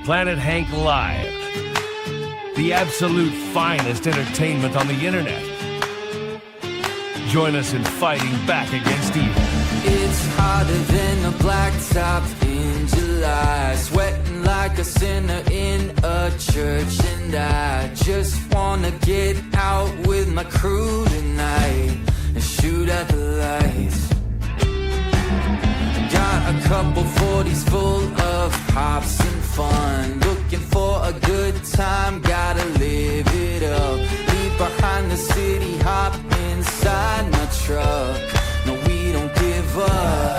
Planet Hank Live, the absolute finest entertainment on the internet. Join us in fighting back against evil. It's hotter than a blacktop in July, sweating like a sinner in a church, and I just wanna get out with my crew tonight and shoot at the lights. Got a couple 40s full of hops and fun, looking for a good time, gotta live it up. Leave behind the city, hop inside my truck. No, we don't give up.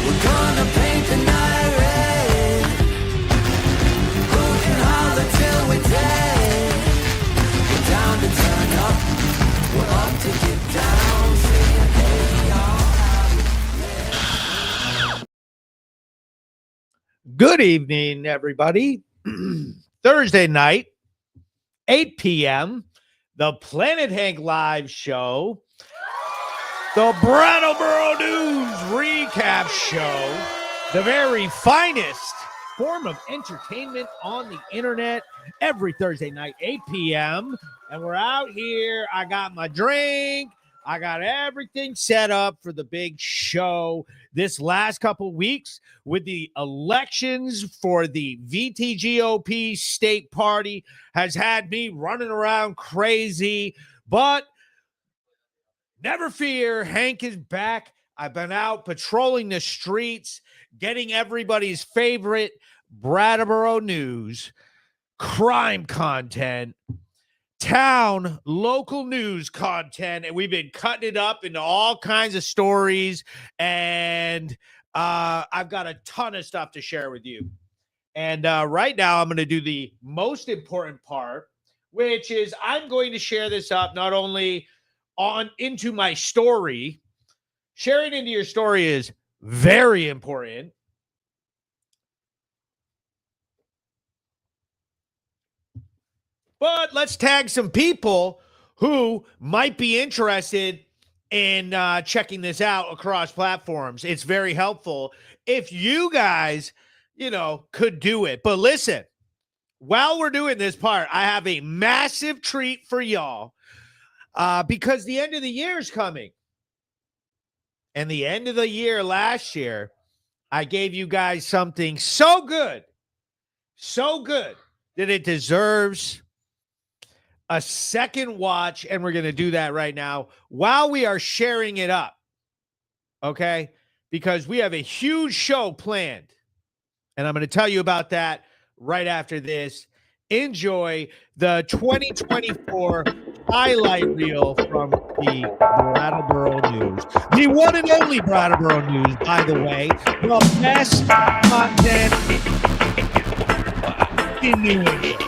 We're gonna paint the night red, root and holler till we're dead. We're down to turn up, we're up to get down, saying hey y'all. Good evening, everybody. Thursday night, 8 p.m., the Planet Hank Live show, the Brattleboro News recap show, the very finest form of entertainment on the internet, every Thursday night, 8 p.m., and we're out here. I got my drink. I got everything set up for the big show this last couple weeks with the elections for the VTGOP state party has had me running around crazy, but never fear, Hank is back. I've been out patrolling the streets, getting everybody's favorite Brattleboro news, crime content, town local news content, and we've been cutting it up into all kinds of stories, and I've got a ton of stuff to share with you. And right now I'm going to do the most important part, which is I'm going to share this up not only on into my story. Sharing into your story is very important, but let's tag some people who might be interested in checking this out across platforms. It's very helpful if you guys, could do it. But listen, while we're doing this part, I have a massive treat for y'all because the end of the year is coming. And the end of the year last year, I gave you guys something so good that it deserves a second watch, and we're going to do that right now while we are sharing it up, okay? Because we have a huge show planned, and I'm going to tell you about that right after this. Enjoy the 2024 highlight reel from the Brattleboro News. The one and only Brattleboro News, by the way. The best content in New England.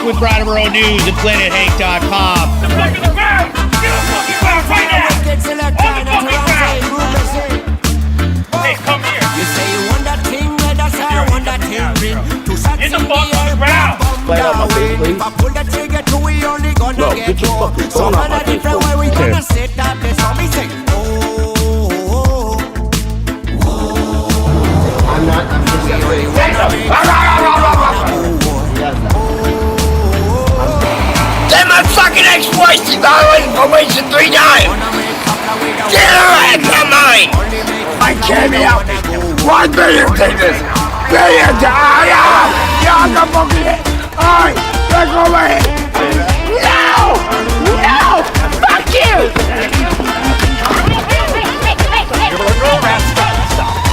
With Brattleboro News at PlanetHank.com. Hey, come here. You say you want that thing, let us have one that thing ring. Two shots Get the fuck on the ground. Play out my face, please. If I pull the trigger, two we only gonna get more. So on a different way, we gonna set that place. So me say, I'm not. Send my fucking ex-wife to Darwin for wasting 3 times. Get her out of mine. I can't be out. 1 billion tickets. Billion dollars. Y'all got fucking it. Alright, let's go away. No! No! Fuck you!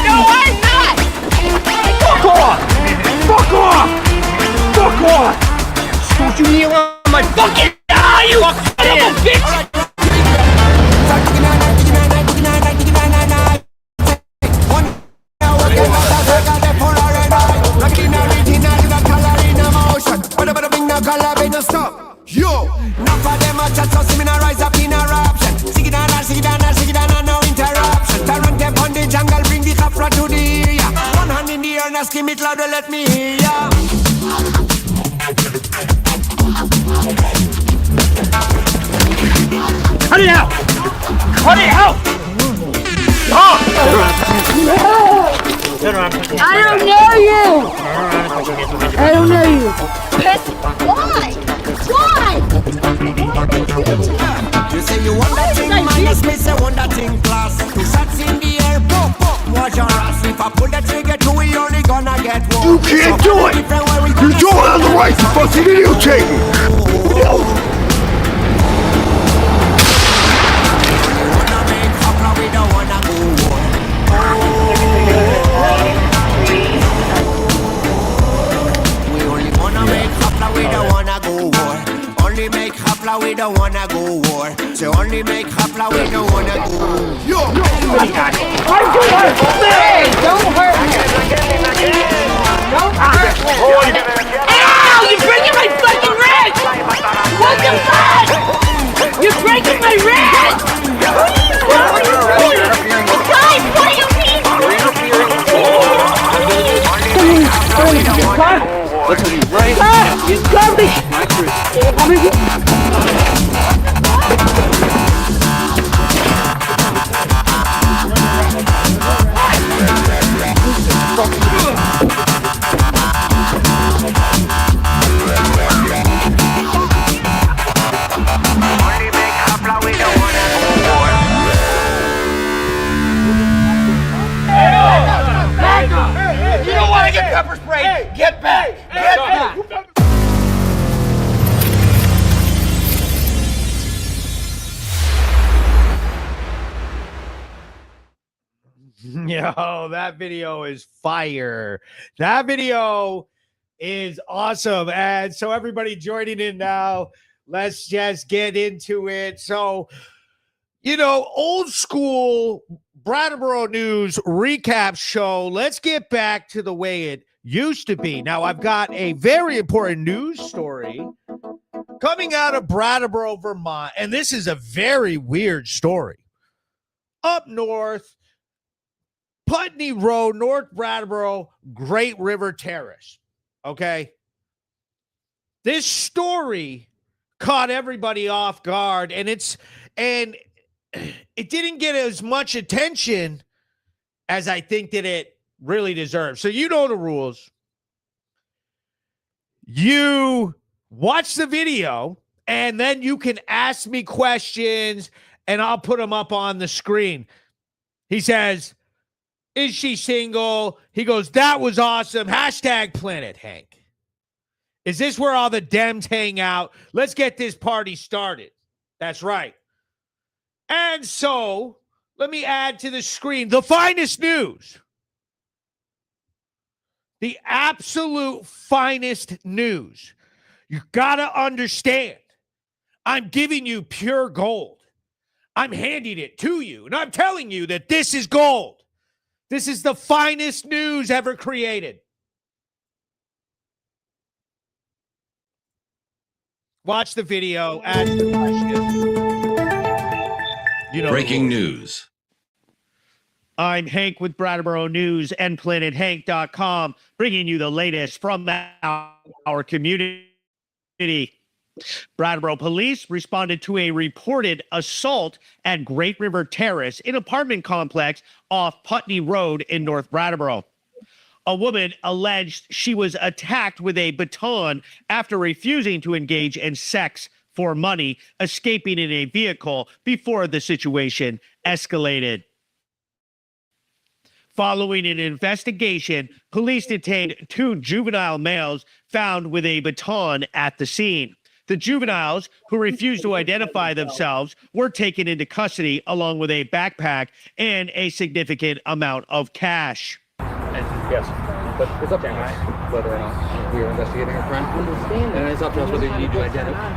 No, I'm not! Fuck off! Fuck off! Fuck off! Don't you kneel on my fucking eye, you son of a bitch! Yo, now for them a chat, so see me now rise up in eruption. Sing it down, no interruption. Tyrant them on the jungle, bring the capra to the area. One hand in the air, now skim it louder, let me hear ya. Why? Why? You say you want that thing, minus me say want that thing class. Two shots in the air, pop, pop, watch your ass. If I pull the trigger, two, we only gonna get one. You can't do it! You don't have the right to fucking videotape me! We don't wanna go war. So only make hopla, we don't wanna go. Yo! Hey, don't hurt me! Don't hurt me! Ow! You're breaking my fucking wrist! What the fuck? You're breaking my wrist! Guys, what are you being? Look at you, right? You got me! You don't want to get pepper sprayed! Get back! Get back! Yo, that video is fire. That video is awesome. And so everybody joining in now, let's just get into it. So, you know, old school Brattleboro News recap show. Let's get back to the way it used to be. Now, I've got a very important news story coming out of Brattleboro, Vermont. And this is a very weird story. Up north, Putney Road, North Brattleboro, Great River Terrace. Okay. This story caught everybody off guard, and it didn't get as much attention as I think that it really deserves. So you know the rules. You watch the video, and then you can ask me questions, and I'll put them up on the screen. He says, is she single? He goes, that was awesome. Hashtag Planet Hank. Is this where all the Dems hang out? Let's get this party started. That's right. And so let me add to the screen the finest news. The absolute finest news. You got to understand. I'm giving you pure gold. I'm handing it to you. And I'm telling you that this is gold. This is the finest news ever created. Watch the video. Ask the question. You know, breaking news. I'm Hank with Brattleboro News and PlanetHank.com, bringing you the latest from our community. Brattleboro police responded to a reported assault at Great River Terrace, an apartment complex off Putney Road in North Brattleboro. A woman alleged she was attacked with a baton after refusing to engage in sex for money, escaping in a vehicle before the situation escalated. Following an investigation, police detained 2 juvenile males found with a baton at the scene. The juveniles, who refused to identify themselves, were taken into custody along with a backpack and a significant amount of cash. Yes, but it's up to us whether or not we are investigating a crime. And it's up to us whether you need to identify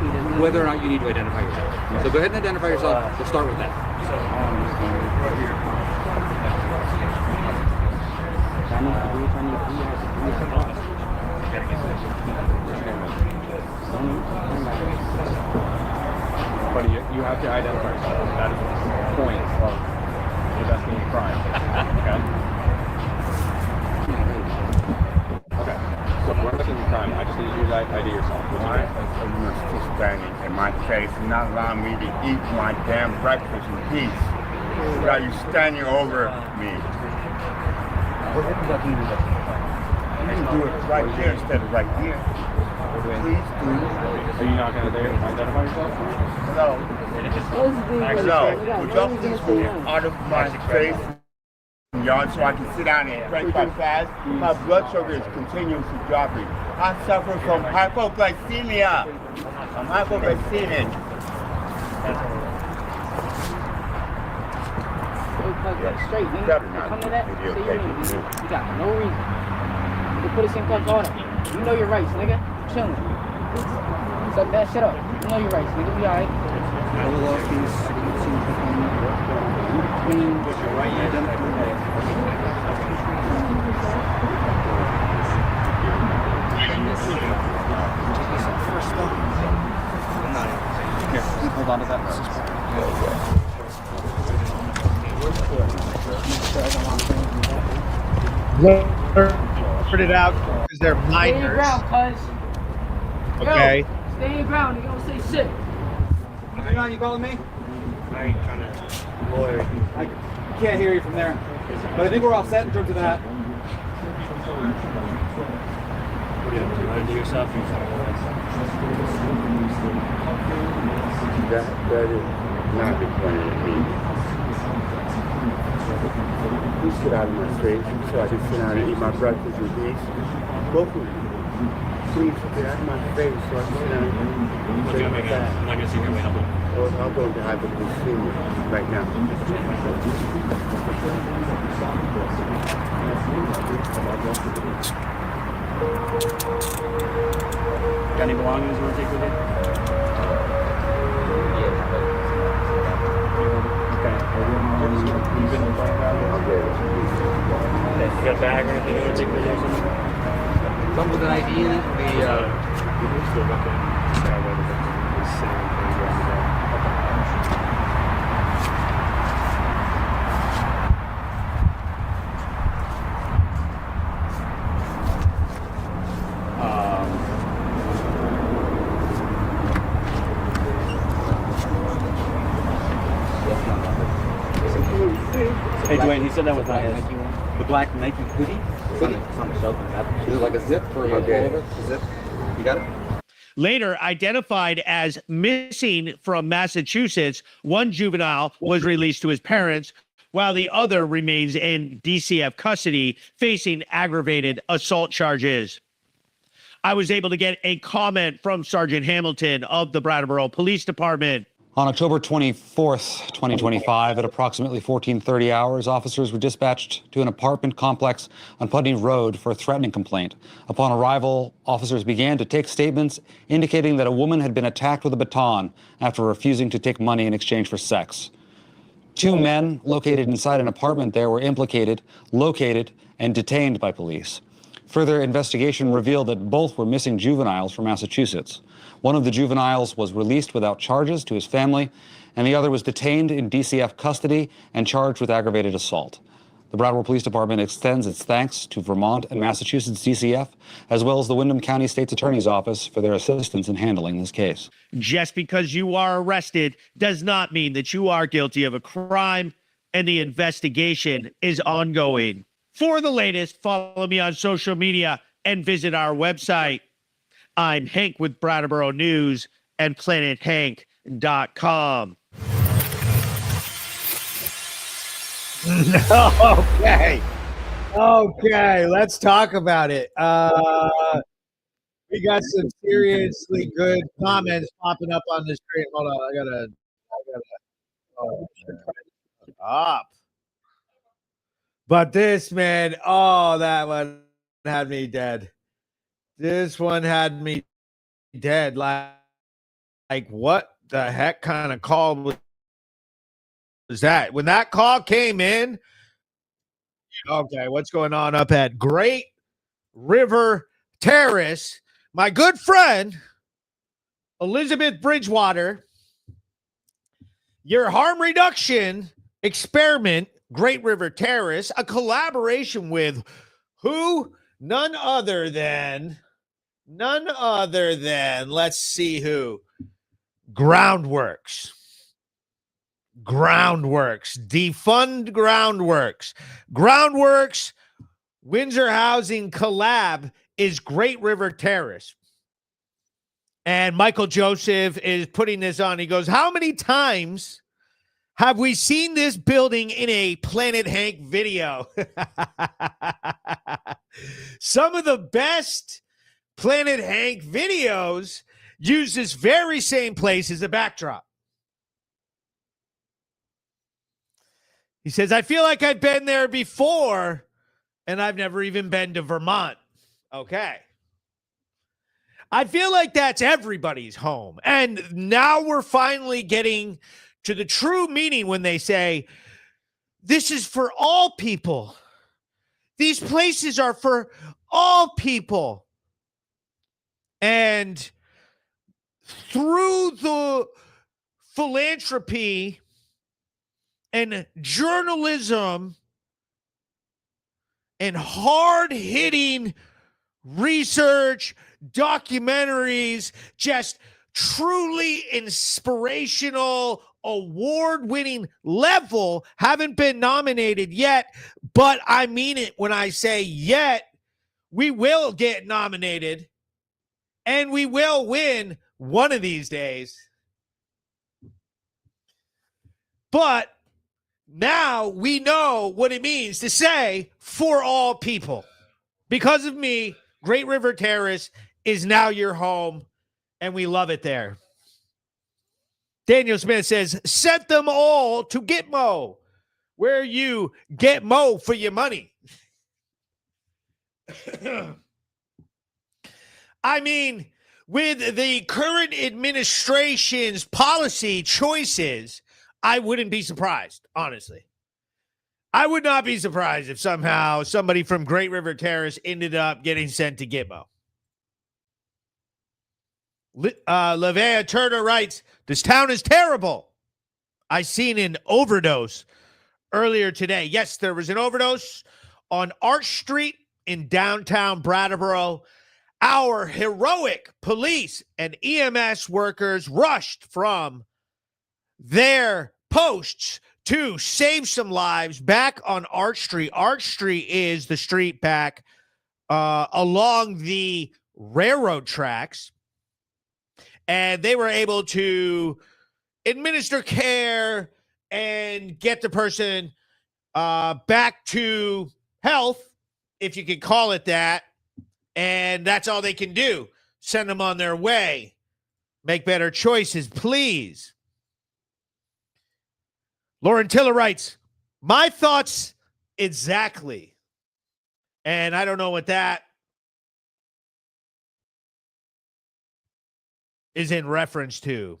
yourself. So go ahead and identify yourself. We'll start with that. But you have to identify yourself. That is the point of investigating crime. Okay. So if we're investigating crime, I just need you to ID yourself. Why are you still standing in my face and not allowing me to eat my damn breakfast in peace? Why are you standing over me? You can do it right there instead of right here. Please do. Are you not going to identify yourself? No. No. No. Would y'all please move out of my face yard so I can sit down and drink my fast? My blood sugar is continuously dropping. I suffer from hypoglycemia. I'm hypoglycemic. Straight, You nigga. better not Come to that. video Say your taping name, me. nigga. You got no reason. You put us in cuffs all that. You know your rights, nigga. Chillin'. Suck that shit up. You know your rights, nigga. We alright. I will off these. I mean, Here, hold on to that. Put it out because they're stay your minors. ground, cuz. Okay. Yo, stay your ground, nigga. Don't say shit. You calling me? I ain't trying to lawyer. I can't hear you from there. But I think we're all set in terms of that. That is not the point of me. Please get out of my face so I can sit down and eat my breakfast in peace. Both of you. Please get out of my face so I can sit down and drink my fast. I'm not going to see your way up. Well, I'll go into hypoglycemia right now. Got any belongings you want to take with you? Okay. I'll get it. You got a bag or anything you want to take with you? Something with an ID in it? Hey Dwayne, he said that was not his. The black Nike hoodie? It's on the shelf. Is it like a zip for a pullover? Zip? You got it? Later identified as missing from Massachusetts, one juvenile was released to his parents, while the other remains in DCF custody, facing aggravated assault charges. I was able to get a comment from Sergeant Hamilton of the Brattleboro Police Department. On October 24th, 2025, at approximately 14:30 hours, officers were dispatched to an apartment complex on Putney Road for a threatening complaint. Upon arrival, officers began to take statements indicating that a woman had been attacked with a baton after refusing to take money in exchange for sex. Two men located inside an apartment there were located, and detained by police. Further investigation revealed that both were missing juveniles from Massachusetts. One of the juveniles was released without charges to his family, and the other was detained in DCF custody and charged with aggravated assault. The Brattleboro Police Department extends its thanks to Vermont and Massachusetts DCF, as well as the Windham County State's Attorney's Office for their assistance in handling this case. Just because you are arrested does not mean that you are guilty of a crime, and the investigation is ongoing. For the latest, follow me on social media and visit our website. I'm Hank with Brattleboro News and PlanetHank.com. Okay, let's talk about it. We got some seriously good comments popping up on the screen. Hold on, I gotta up. But this, man, oh, that one had me dead. This one had me dead. Like what the heck kind of call was that? When that call came in, okay, what's going on up at Great River Terrace? My good friend, Elizabeth Bridgewater, your harm reduction experiment, Great River Terrace, a collaboration with who? None other than, let's see who. Groundworks. Defund Groundworks. Groundworks Windsor Housing collab is Great River Terrace. And Michael Joseph is putting this on. He goes, how many times have we seen this building in a Planet Hank video? Some of the best Planet Hank videos use this very same place as a backdrop. He says, I feel like I've been there before, and I've never even been to Vermont. Okay. I feel like that's everybody's home. And now we're finally getting to the true meaning when they say, this is for all people. These places are for all people. And through the philanthropy and journalism and hard-hitting research, documentaries, just truly inspirational, award-winning level, haven't been nominated yet, but I mean it when I say yet. We will get nominated, and we will win one of these days. But now we know what it means to say for all people. Because of me, Great River Terrace is now your home, and we love it there. Daniel Smith says, send them all to Gitmo, where you get mo for your money. I mean, with the current administration's policy choices, I wouldn't be surprised, honestly. I would not be surprised if somehow somebody from Great River Terrace ended up getting sent to Gitmo. Lavea Turner writes, this town is terrible. I seen an overdose earlier today. Yes, there was an overdose on Arch Street in downtown Brattleboro. Our heroic police and EMS workers rushed from their posts to save some lives back on Arch Street. Arch Street is the street back along the railroad tracks. And they were able to administer care and get the person back to health, if you could call it that. And that's all they can do. Send them on their way. Make better choices, please. Lauren Tiller writes, my thoughts exactly. And I don't know what that is in reference to.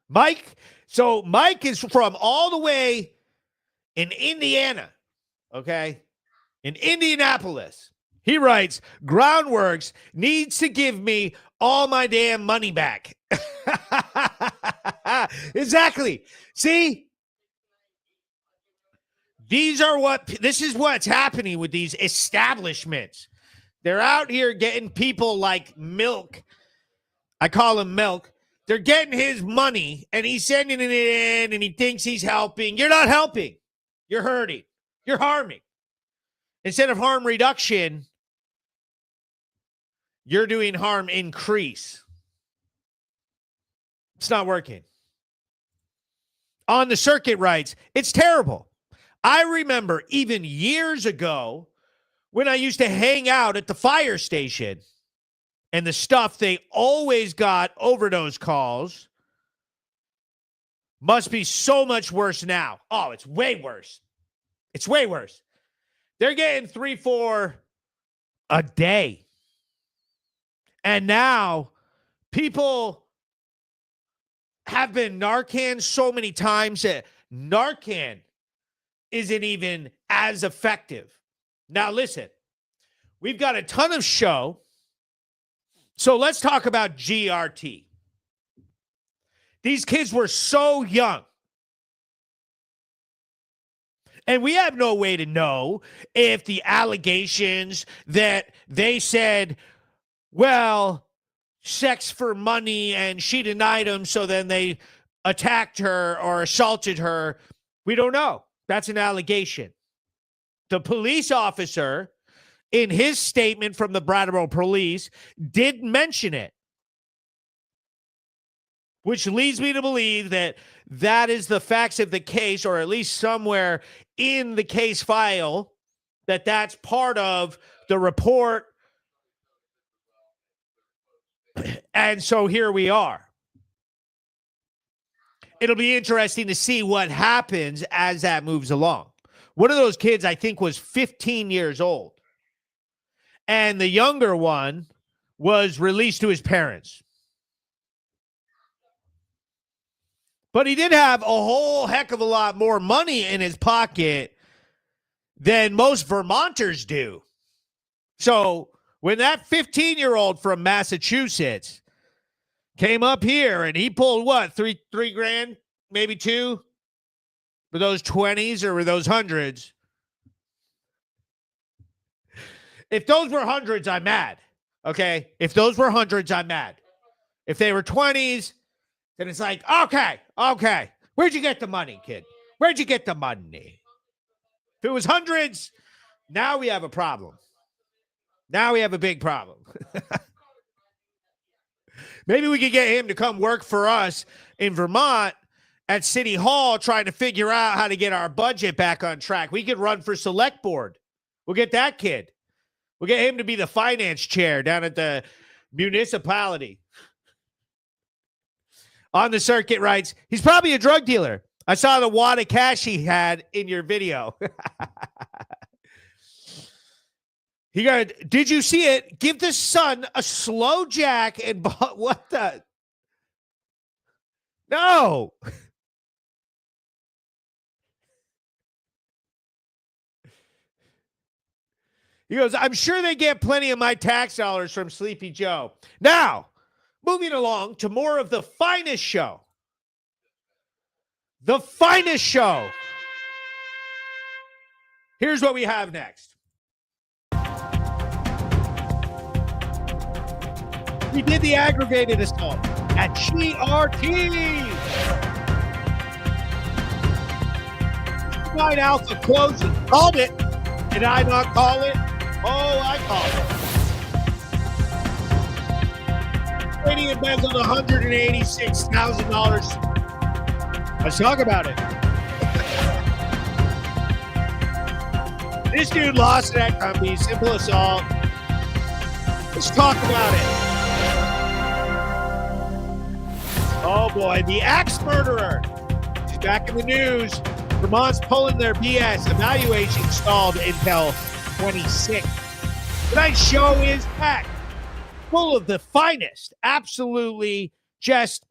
Mike, so Mike is from all the way in Indiana, okay? In Indianapolis. He writes, Groundworks needs to give me all my damn money back. Exactly. See? This is what's happening with these establishments. They're out here getting people like Milk. I call him Milk. They're getting his money, and he's sending it in, and he thinks he's helping. You're not helping. You're hurting. You're harming. Instead of harm reduction, you're doing harm increase. It's not working. On the Circuit writes, it's terrible. I remember even years ago when I used to hang out at the fire station and the stuff they always got overdose calls must be so much worse now. Oh, it's way worse. It's way worse. They're getting 3-4 a day. And now people have been Narcan so many times that Narcan isn't even as effective. Now, listen, we've got a ton of show. So let's talk about GRT. These kids were so young. And we have no way to know if the allegations that they said, well, sex for money and she denied him, so then they attacked her or assaulted her. We don't know. That's an allegation. The police officer in his statement from the Brattleboro police, did mention it, which leads me to believe that that is the facts of the case, or at least somewhere in the case file, that that's part of the report. And so here we are. It'll be interesting to see what happens as that moves along. One of those kids, I think, was 15 years old. And the younger one was released to his parents. But he did have a whole heck of a lot more money in his pocket than most Vermonters do. So when that 15-year-old from Massachusetts came up here and he pulled what, three grand, maybe two? Were those 20s or were those hundreds? If those were hundreds, I'm mad. Okay? If those were hundreds, I'm mad. If they were 20s, then it's like, okay. Where'd you get the money, kid? Where'd you get the money? If it was hundreds, now we have a problem. Now we have a big problem. Maybe we could get him to come work for us in Vermont at City Hall trying to figure out how to get our budget back on track. We could run for select board. We'll get that kid. We'll get him to be the finance chair down at the municipality. On the circuit writes, he's probably a drug dealer. I saw the wad of cash he had in your video. He got, did you see it? Give the son a slow jack and what the? No. He goes, I'm sure they get plenty of my tax dollars from Sleepy Joe. Now, moving along to more of the finest show. The finest show. Here's what we have next. We did the aggravated assault at GRT. 9 Alpha closing. Called it. Did I not call it? Oh, I called it. Brady embezzled $186,000. Let's talk about it. This dude lost it at Cumby. Simple assault. Let's talk about it. Oh, boy. The axe murderer. She's back in the news. Vermont's pulling their BS. Evaluation stalled until 26. Tonight's show is packed full of the finest, absolutely just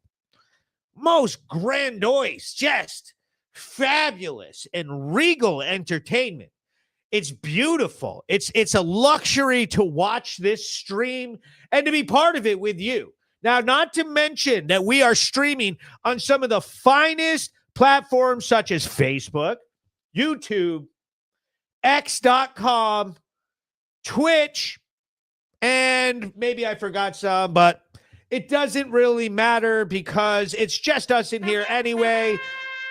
most grandiose, just fabulous and regal entertainment. It's beautiful. It's a luxury to watch this stream and to be part of it with you. Now, not to mention that we are streaming on some of the finest platforms such as Facebook, YouTube, X.com, Twitch, and maybe I forgot some, but it doesn't really matter because it's just us in here anyway,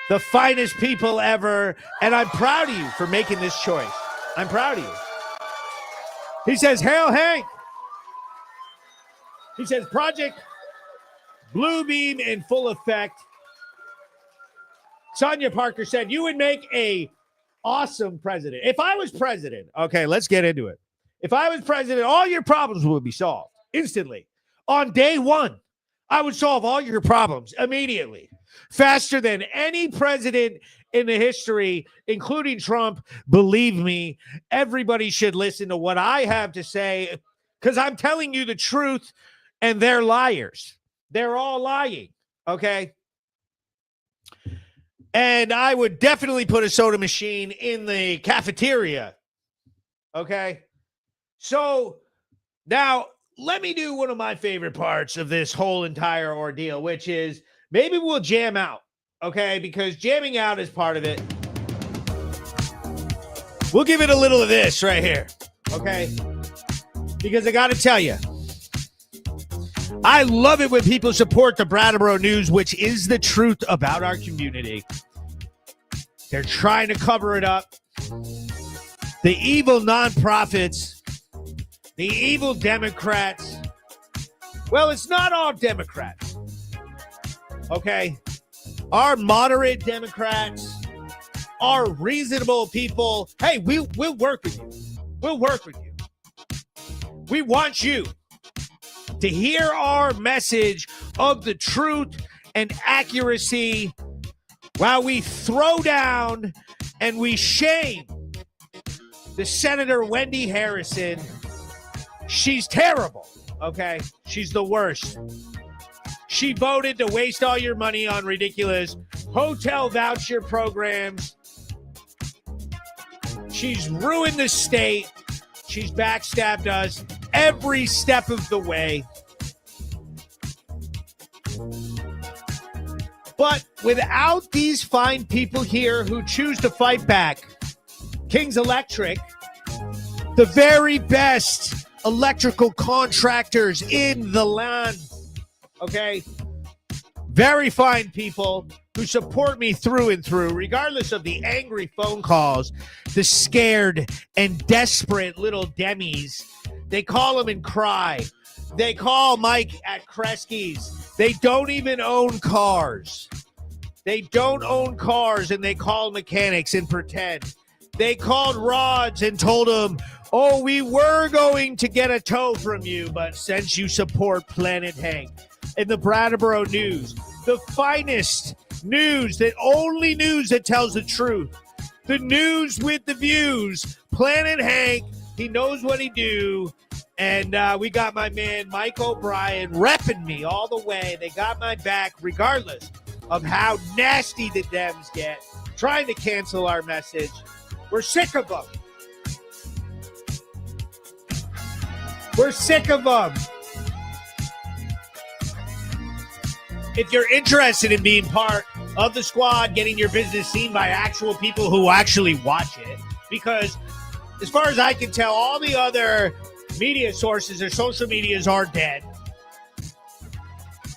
the finest people ever, and I'm proud of you for making this choice. I'm proud of you. He says, Hail Hank. He says, Project Blue Beam in full effect. Sonia Parker said, you would make a awesome president. If I was president, okay, let's get into it. If I was president, all your problems would be solved instantly. On day one, I would solve all your problems immediately, faster than any president in the history, including Trump. Believe me, everybody should listen to what I have to say because I'm telling you the truth and they're liars. They're all lying, okay? And I would definitely put a soda machine in the cafeteria. Okay. So now let me do one of my favorite parts of this whole entire ordeal, which is maybe we'll jam out. Okay. Because jamming out is part of it. We'll give it a little of this right here. Okay. Because I got to tell you, I love it when people support the Brattleboro News, which is the truth about our community. They're trying to cover it up. The evil nonprofits The evil Democrats. Well, it's not all Democrats. Okay? Our moderate Democrats, our reasonable people. Hey, we'll work with you. We'll work with you. We want you to hear our message of the truth and accuracy while we throw down and we shame the Senator Wendy Harrison. She's terrible, okay? She's the worst. She voted to waste all your money on ridiculous hotel voucher programs. She's ruined the state. She's backstabbed us every step of the way. But without these fine people here who choose to fight back, King's Electric, the very best electrical contractors in the land, okay? Very fine people who support me through and through, regardless of the angry phone calls, the scared and desperate little Demis. They call them and cry. They call Mike at Kresge's. They don't even own cars. They don't own cars, and they call mechanics and pretend. They called Rods and told him, oh, we were going to get a tow from you, but since you support Planet Hank. In the Brattleboro News, the finest news, the only news that tells the truth. The news with the views. Planet Hank, he knows what he do. And we got my man Mike O'Brien repping me all the way. They got my back regardless of how nasty the Dems get, trying to cancel our message. We're sick of them. We're sick of them. If you're interested in being part of the squad, getting your business seen by actual people who actually watch it, because as far as I can tell, all the other media sources or social medias are dead.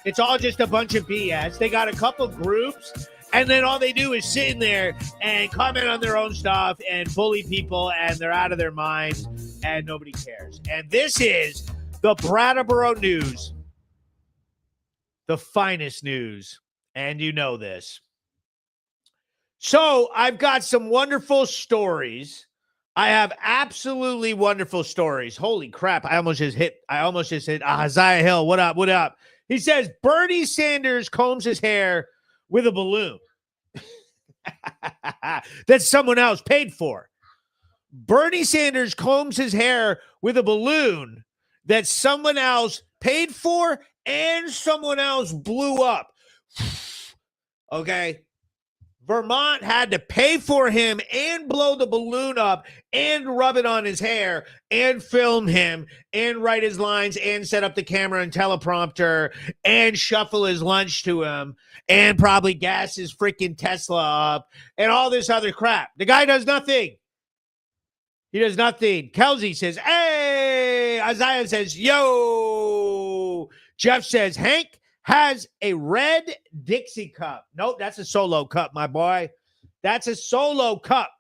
It's all just a bunch of BS. They got a couple groups, and then all they do is sit in there and comment on their own stuff and bully people, and they're out of their minds, and nobody cares. And this is the Brattleboro News, the finest news, and you know this. So I've got some wonderful stories. I have absolutely wonderful stories. Holy crap. I almost just hit Isaiah Hill. What up? What up? He says Bernie Sanders combs his hair with a balloon that someone else paid for. Bernie Sanders combs his hair with a balloon that someone else paid for and someone else blew up. Okay. Vermont had to pay for him and blow the balloon up and rub it on his hair and film him and write his lines and set up the camera and teleprompter and shuffle his lunch to him and probably gas his freaking Tesla up and all this other crap. The guy does nothing. He does nothing. Kelsey says, hey. Isaiah says, yo. Jeff says, Hank has a red Dixie cup. Nope, that's a solo cup, my boy. That's a solo cup.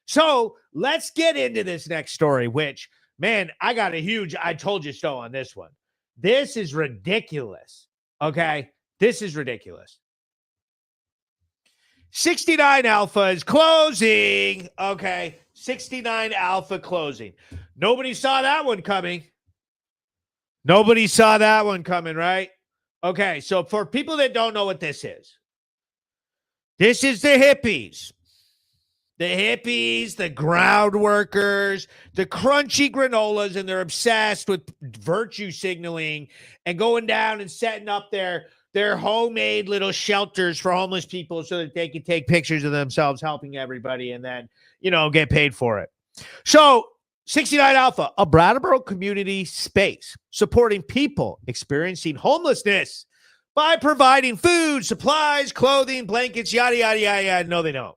So let's get into this next story, which, man, I got a huge I told you so on this one. This is ridiculous, okay? This is ridiculous. 69 Alpha is closing, okay? 69 Alpha closing. Nobody saw that one coming. Nobody saw that one coming, right? Okay, so for people that don't know what this is the hippies. The hippies, the ground workers, the crunchy granolas, and they're obsessed with virtue signaling and going down and setting up their homemade little shelters for homeless people so that they can take pictures of themselves helping everybody and then, get paid for it. So 69 Alpha, a Brattleboro community space supporting people experiencing homelessness by providing food, supplies, clothing, blankets, yada, yada, yada, yada. No, they don't.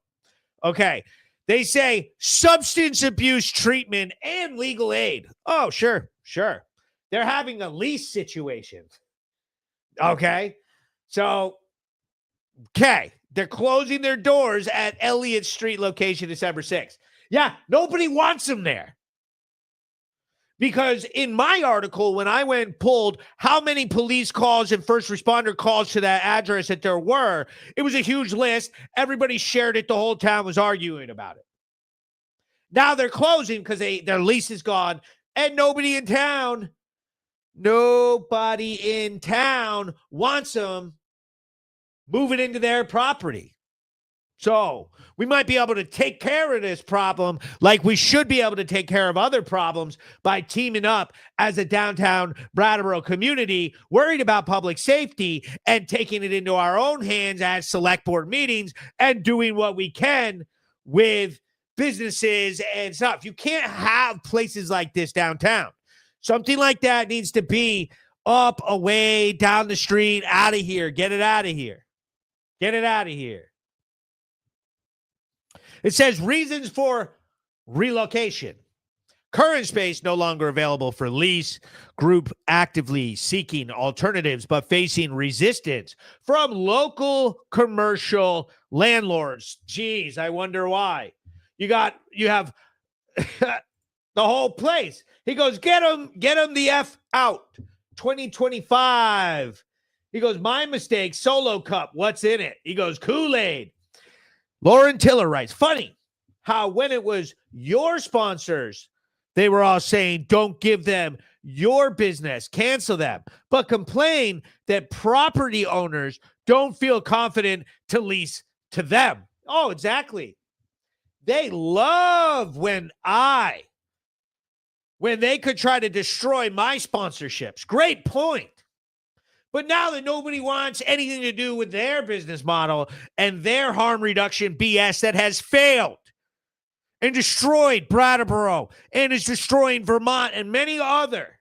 Okay. They say substance abuse treatment and legal aid. Oh, sure. They're having a lease situation. Okay. So, they're closing their doors at Elliott Street location December 6th. Yeah, nobody wants them there. Because in my article, when I went and pulled how many police calls and first responder calls to that address that there were, it was a huge list. Everybody shared it. The whole town was arguing about it. Now they're closing because their lease is gone and nobody in town wants them moving into their property. So we might be able to take care of this problem like we should be able to take care of other problems by teaming up as a downtown Brattleboro community, worried about public safety and taking it into our own hands as select board meetings and doing what we can with businesses and stuff. You can't have places like this downtown. Something like that needs to be up, away, down the street, out of here. Get it out of here. Get it out of here. It says reasons for relocation. Current space no longer available for lease. Group actively seeking alternatives but facing resistance from local commercial landlords. Geez, I wonder why. You have the whole place. He goes, get them the F out. 2025. He goes, my mistake, Solo Cup. What's in it? He goes, Kool-Aid. Lauren Tiller writes, funny how when it was your sponsors, they were all saying, don't give them your business, cancel them, but complain that property owners don't feel confident to lease to them. Oh, exactly. They love when they could try to destroy my sponsorships. Great point. But now that nobody wants anything to do with their business model and their harm reduction BS that has failed and destroyed Brattleboro and is destroying Vermont and many other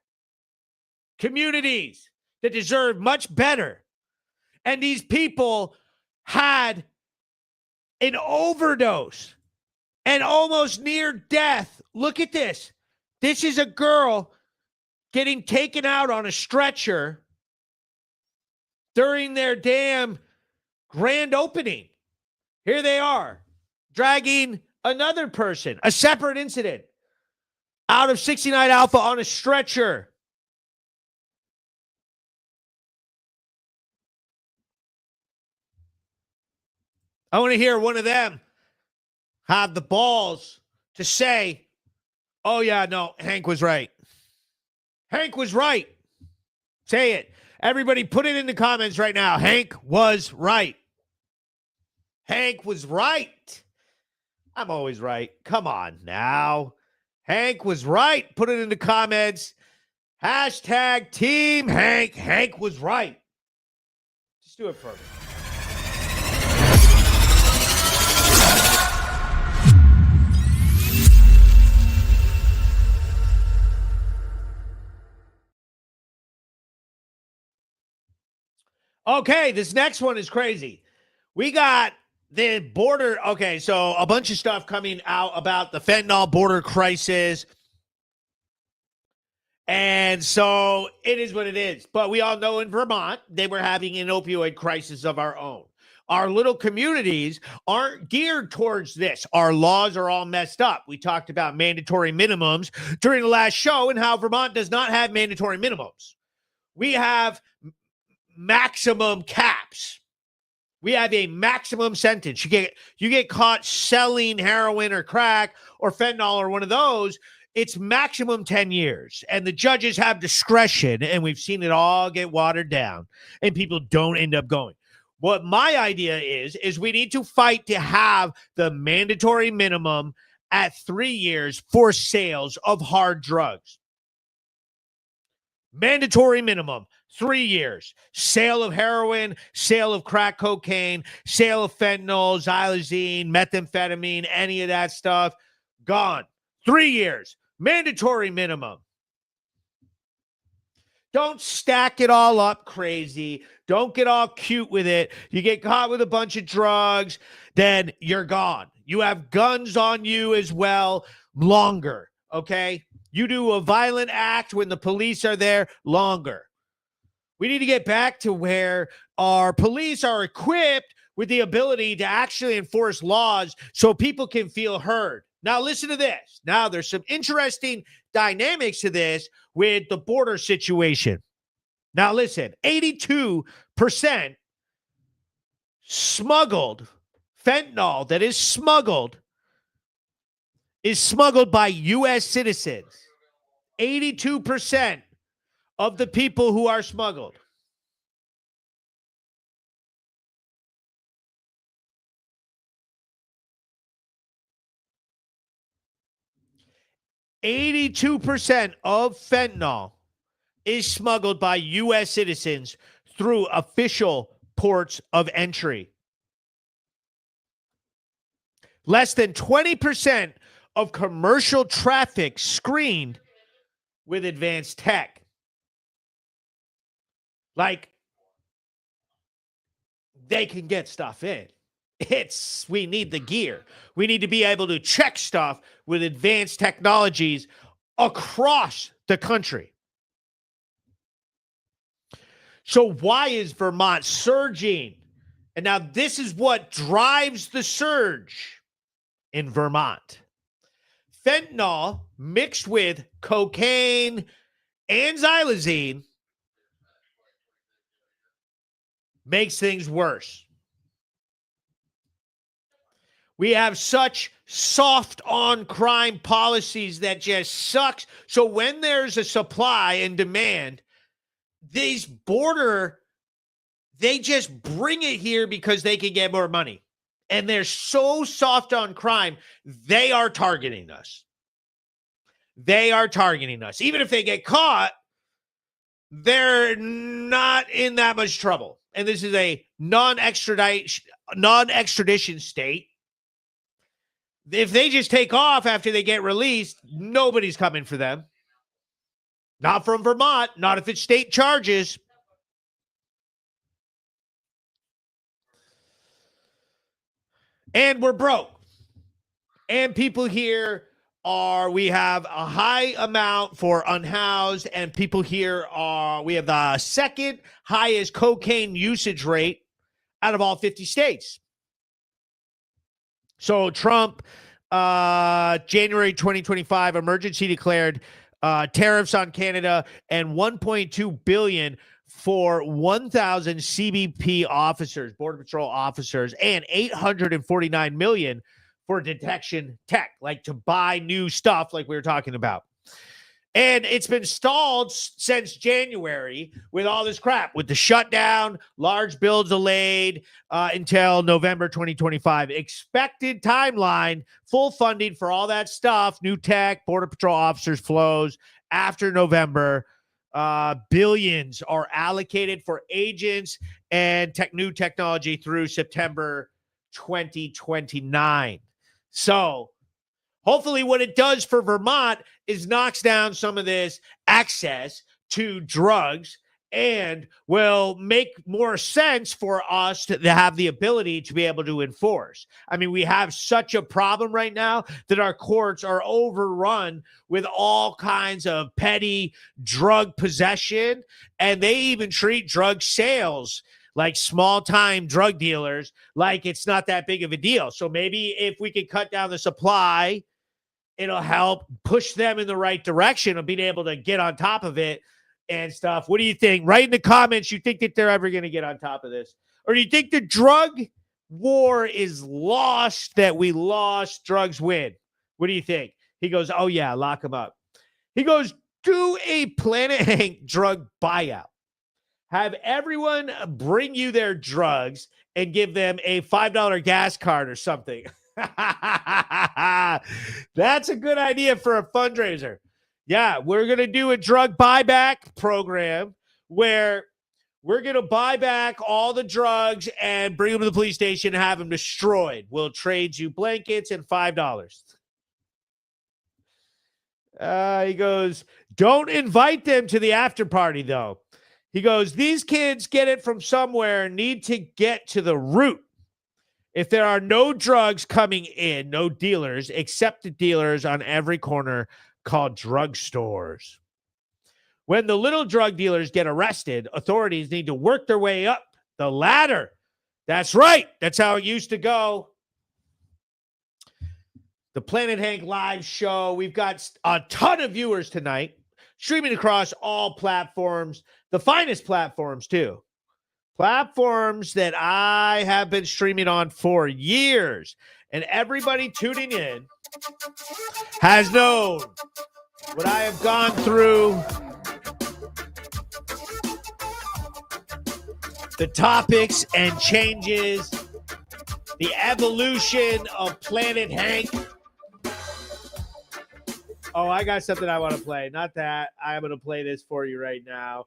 communities that deserve much better. And these people had an overdose and almost near death. Look at this. This is a girl getting taken out on a stretcher during their damn grand opening. Here they are, dragging another person, a separate incident, out of 69 Alpha on a stretcher. I want to hear one of them have the balls to say, oh, yeah, no, Hank was right. Hank was right. Say it. Everybody put it in the comments right now. Hank was right. Hank was right. I'm always right. Come on now. Hank was right. Put it in the comments. Hashtag Team Hank. Hank was right. Just do it for me. Okay, this next one is crazy. We got the border. Okay, so a bunch of stuff coming out about the fentanyl border crisis. And so it is what it is. But we all know in Vermont, they were having an opioid crisis of our own. Our little communities aren't geared towards this. Our laws are all messed up. We talked about mandatory minimums during the last show and how Vermont does not have mandatory minimums. We have maximum caps. We have a maximum sentence. You get caught selling heroin or crack or fentanyl or one of those, it's maximum 10 years. And the judges have discretion, and we've seen it all get watered down, and people don't end up going. What my idea is we need to fight to have the mandatory minimum at 3 years for sales of hard drugs. Mandatory minimum, 3 years. Sale of heroin, sale of crack cocaine, sale of fentanyl, xylazine, methamphetamine, any of that stuff, gone. 3 years. Mandatory minimum. Don't stack it all up crazy. Don't get all cute with it. You get caught with a bunch of drugs, then you're gone. You have guns on you as well, longer, okay? You do a violent act when the police are there, longer. We need to get back to where our police are equipped with the ability to actually enforce laws so people can feel heard. Now, listen to this. Now, there's some interesting dynamics to this with the border situation. Now, listen, 82% smuggled fentanyl that is smuggled by U.S. citizens. 82% of the people who are smuggled. %82 of fentanyl is smuggled by U.S. citizens through official ports of entry. Less than 20% of commercial traffic screened with advanced tech. Like, they can get stuff in. We need the gear. We need to be able to check stuff with advanced technologies across the country. So why is Vermont surging? And now this is what drives the surge in Vermont. Fentanyl mixed with cocaine and xylazine makes things worse. We have such soft on crime policies that just sucks. So when there's a supply and demand, these they just bring it here because they can get more money. And they're so soft on crime, they are targeting us. They are targeting us. Even if they get caught, they're not in that much trouble. And this is a non-extradition state. If they just take off after they get released, nobody's coming for them. Not from Vermont, not if it's state charges. And we're broke. And people here we have a high amount for unhoused, and people here we have the second highest cocaine usage rate out of all 50 states. So Trump, January 2025, emergency declared tariffs on Canada and $1.2 billion for 1,000 CBP officers, Border Patrol officers, and $849 million for detection tech, like to buy new stuff like we were talking about. And it's been stalled since January with all this crap, with the shutdown, large bills delayed until November 2025. Expected timeline, full funding for all that stuff, new tech, Border Patrol officers flows after November. Billions are allocated for agents and new technology through September 2029. So hopefully what it does for Vermont is knocks down some of this access to drugs and will make more sense for us to have the ability to be able to enforce. I mean, we have such a problem right now that our courts are overrun with all kinds of petty drug possession, and they even treat drug sales like small-time drug dealers like it's not that big of a deal. So maybe if we can cut down the supply, it'll help push them in the right direction of being able to get on top of it and stuff. What do you think? Write in the comments, you think that they're ever going to get on top of this? Or do you think the drug war is lost, that we lost, drugs win? What do you think? He goes, oh yeah, lock them up. He goes, do a Planet Hank drug buyout. Have everyone bring you their drugs and give them a $5 gas card or something. That's a good idea for a fundraiser. Yeah, we're going to do a drug buyback program where we're going to buy back all the drugs and bring them to the police station and have them destroyed. We'll trade you blankets and $5. He goes, don't invite them to the after party, though. He goes, these kids get it from somewhere, need to get to the root. If there are no drugs coming in, no dealers, accepted dealers on every corner called drugstores. When the little drug dealers get arrested, authorities need to work their way up the ladder. That's right. That's how it used to go. The Planet Hank live show. We've got a ton of viewers tonight, streaming across all platforms, the finest platforms too. Platforms that I have been streaming on for years. And everybody tuning in has known what I have gone through, the topics and changes, the evolution of Planet Hank. Oh, I got something I want to play. Not that. I'm going to play this for you right now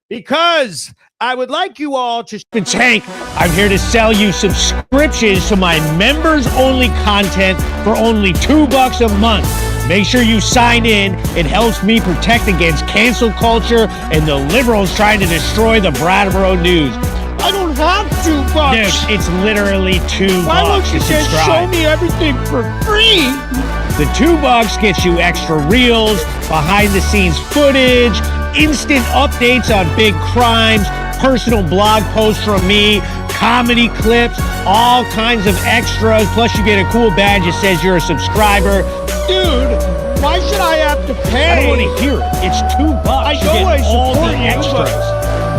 because I would like you all to... It's Hank. I'm here to sell you subscriptions to my members-only content for only $2 a month. Make sure you sign in. It helps me protect against cancel culture and the liberals trying to destroy the Brattleboro news. I don't have $2. Dude, it's literally $2. Why don't you just show me everything for free? The $2 gets you extra reels, behind-the-scenes footage, instant updates on big crimes, personal blog posts from me, comedy clips, all kinds of extras. Plus, you get a cool badge that says you're a subscriber. Dude, why should I have to pay? I don't want to hear it. It's $2. I know I support the extras.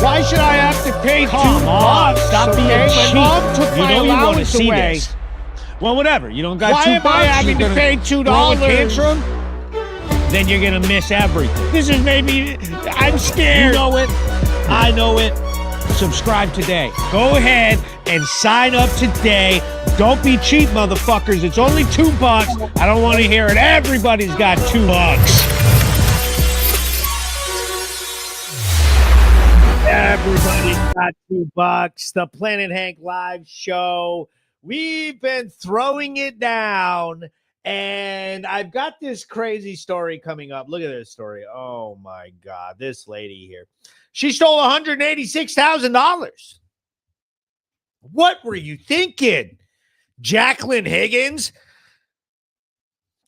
Why should I have to pay $2? Stop being cheap. My mom took my allowance away. This. Well, whatever. You don't got $2. Why am I having to pay $2? Tantrum? Then you're gonna miss everything. This is maybe. I'm scared. You know it. I know it. Subscribe today. Go ahead and sign up today. Don't be cheap, motherfuckers. It's only $2. I don't want to hear it. Everybody's got $2. Everybody's got $2. The Planet Hank live show. We've been throwing it down, and I've got this crazy story coming up. Look at this story. Oh, my God. This lady here. She stole $186,000. What were you thinking, Jacqueline Higgins?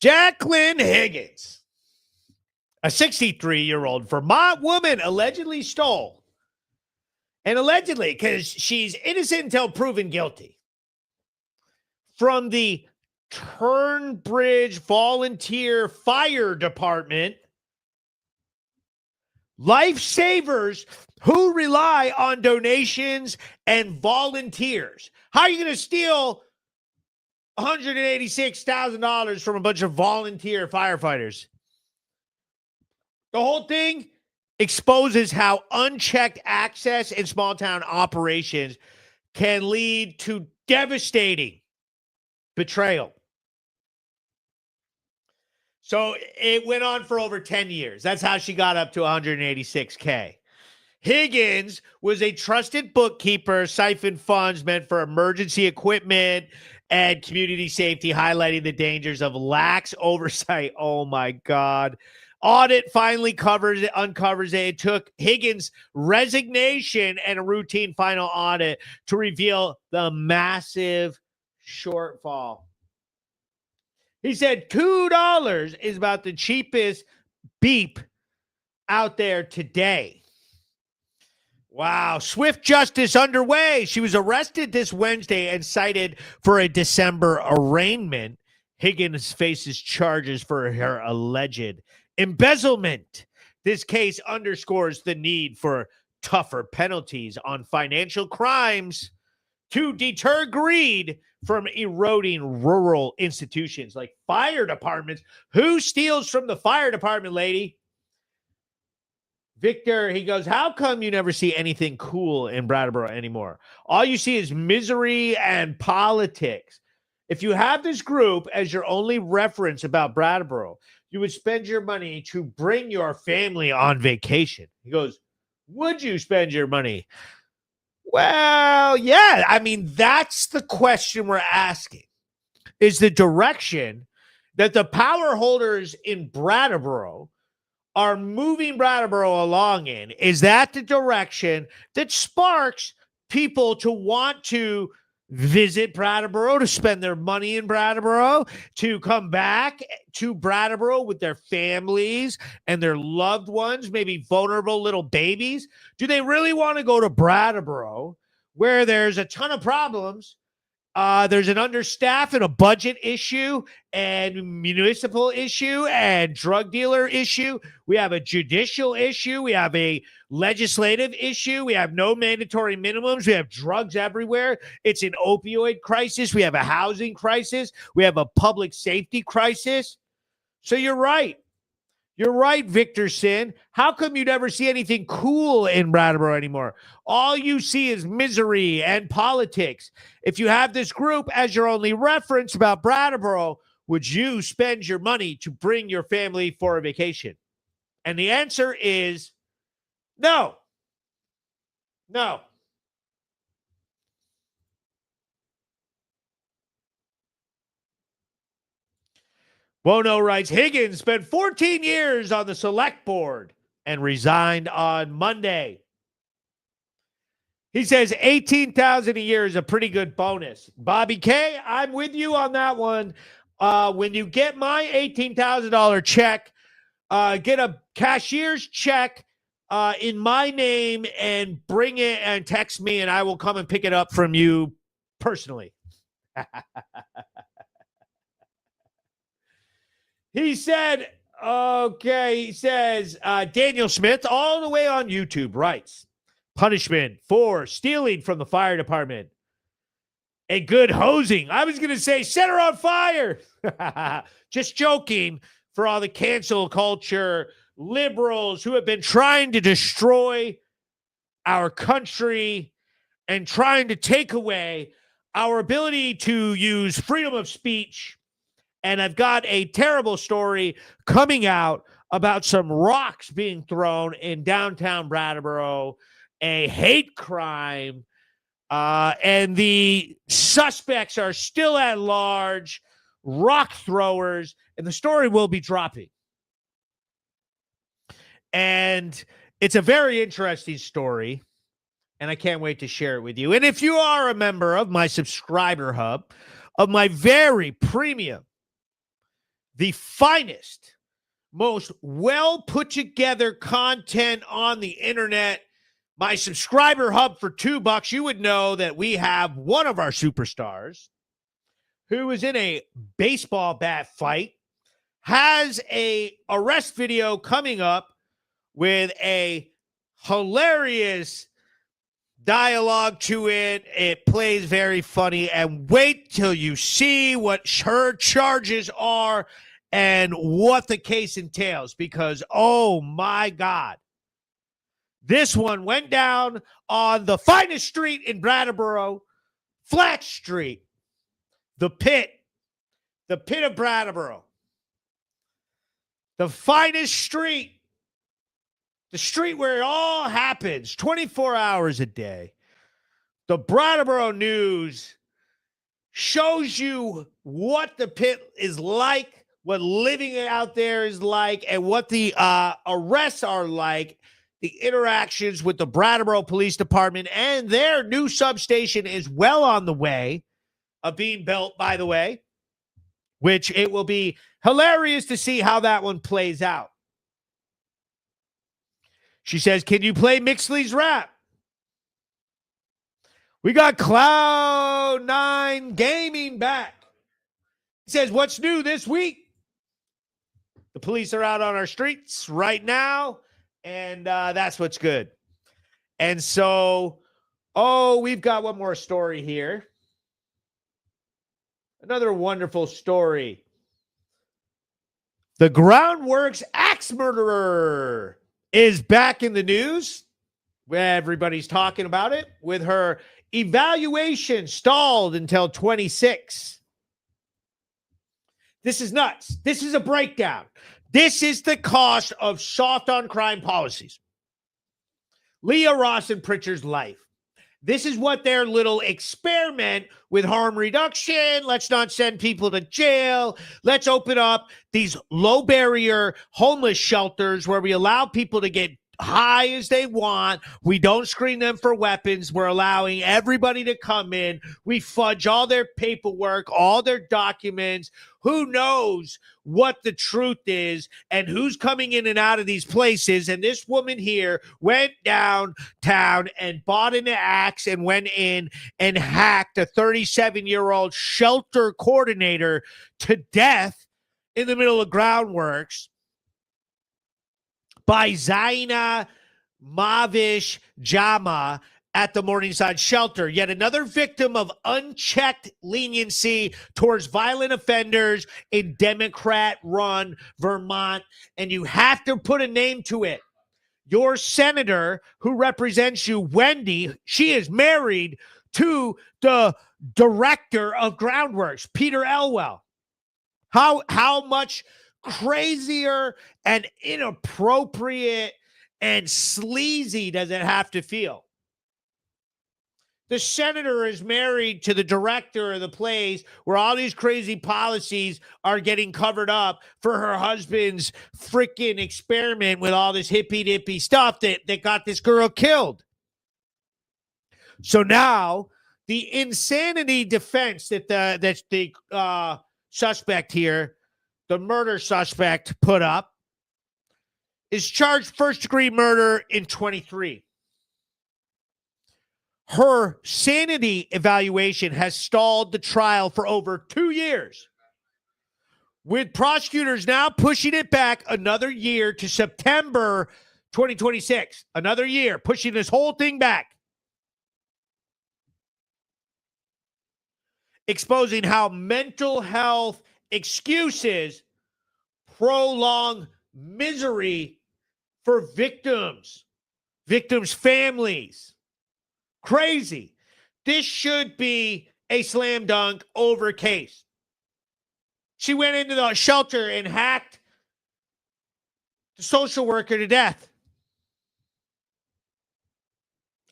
Jacqueline Higgins, a 63-year-old Vermont woman, allegedly stole. And allegedly, because she's innocent until proven guilty, from the Turnbridge Volunteer Fire Department, lifesavers who rely on donations and volunteers. How are you going to steal $186,000 from a bunch of volunteer firefighters? The whole thing exposes how unchecked access in small town operations can lead to devastating betrayal. So it went on for over 10 years. That's how she got up to $186K. Higgins was a trusted bookkeeper, siphoned funds meant for emergency equipment and community safety, highlighting the dangers of lax oversight. Oh my God. Audit finally uncovers it. It took Higgins' resignation and a routine final audit to reveal the massive shortfall. He said $2 is about the cheapest beep out there today. Wow. Swift justice underway. She was arrested this Wednesday and cited for a December arraignment. Higgins faces charges for her alleged embezzlement. This case underscores the need for tougher penalties on financial crimes to deter greed from eroding rural institutions like fire departments. Who steals from the fire department, lady? Victor, he goes, how come you never see anything cool in Brattleboro anymore? All you see is misery and politics. If you have this group as your only reference about Brattleboro, you would spend your money to bring your family on vacation. He goes, would you spend your money? Well, yeah. I mean, that's the question we're asking. Is the direction that the power holders in Brattleboro are moving Brattleboro along in, is that the direction that sparks people to want to visit Brattleboro, to spend their money in Brattleboro, to come back to Brattleboro with their families and their loved ones, maybe vulnerable little babies? Do they really want to go to Brattleboro where there's a ton of problems, There's an understaff and a budget issue and municipal issue and drug dealer issue. We have a judicial issue. We have a legislative issue. We have no mandatory minimums. We have drugs everywhere. It's an opioid crisis. We have a housing crisis. We have a public safety crisis. So you're right. You're right, Victor Sin. How come you never see anything cool in Brattleboro anymore? All you see is misery and politics. If you have this group as your only reference about Brattleboro, would you spend your money to bring your family for a vacation? And the answer is no. No. Wono writes, Higgins spent 14 years on the select board and resigned on Monday. He says $18,000 a year is a pretty good bonus. Bobby K, I'm with you on that one. When you get my $18,000 check, get a cashier's check in my name and bring it and text me, and I will come and pick it up from you personally. He said, okay, he says, Daniel Smith, all the way on YouTube, writes, punishment for stealing from the fire department. A good hosing. I was going to say, set her on fire. Just joking for all the cancel culture liberals who have been trying to destroy our country and trying to take away our ability to use freedom of speech. And I've got a terrible story coming out about some rocks being thrown in downtown Brattleboro, a hate crime, and the suspects are still at large, rock throwers, and the story will be dropping. And it's a very interesting story, and I can't wait to share it with you. And if you are a member of my subscriber hub, of my very premium, the finest, most well put together content on the internet, my subscriber hub for $2, you would know that we have one of our superstars who is in a baseball bat fight, has a arrest video coming up with a hilarious dialogue to it. It plays very funny, and wait till you see what her charges are and what the case entails, because, oh my God, this one went down on the finest street in Brattleboro, Flat Street, the pit of Brattleboro, the finest street, the street where it all happens 24 hours a day. The Brattleboro News shows you what the pit is like, what living out there is like, and what the arrests are like, the interactions with the Brattleboro Police Department, and their new substation is well on the way of being built, by the way, which it will be hilarious to see how that one plays out. She says, can you play Mixley's rap? We got Cloud9 Gaming back. He says, what's new this week? The police are out on our streets right now, and that's what's good. And so, we've got one more story here. Another wonderful story. The Groundworks axe murderer is back in the news. Everybody's talking about it, with her evaluation stalled until 26. This is nuts. This is a breakdown. This is the cost of soft on crime policies. Leah Ross and Pritchard's life. This is what their little experiment with harm reduction. Let's not send people to jail. Let's open up these low barrier homeless shelters where we allow people to get high as they want. We don't screen them for weapons. We're allowing everybody to come in. We fudge all their paperwork, all their documents. Who knows what the truth is and who's coming in and out of these places? And this woman here went downtown and bought an axe and went in and hacked a 37-year-old shelter coordinator to death in the middle of groundworks by Zaina Mavish Jama at the Morningside shelter. Yet another victim of unchecked leniency towards violent offenders in Democrat-run Vermont. And you have to put a name to it. Your senator who represents you, Wendy, she is married to the director of groundworks, Peter Elwell. How much crazier and inappropriate and sleazy does it have to feel? The senator is married to the director of the place where all these crazy policies are getting covered up for her husband's freaking experiment with all this hippy-dippy stuff that got this girl killed. So now the insanity defense that the suspect here, the murder suspect, put up is charged first-degree murder in 23. Her sanity evaluation has stalled the trial for over 2 years, with prosecutors now pushing it back another year to September 2026. Another year, pushing this whole thing back. Exposing how mental health excuses prolong misery for victims' families. Crazy. This should be a slam dunk over case. She went into the shelter and hacked the social worker to death.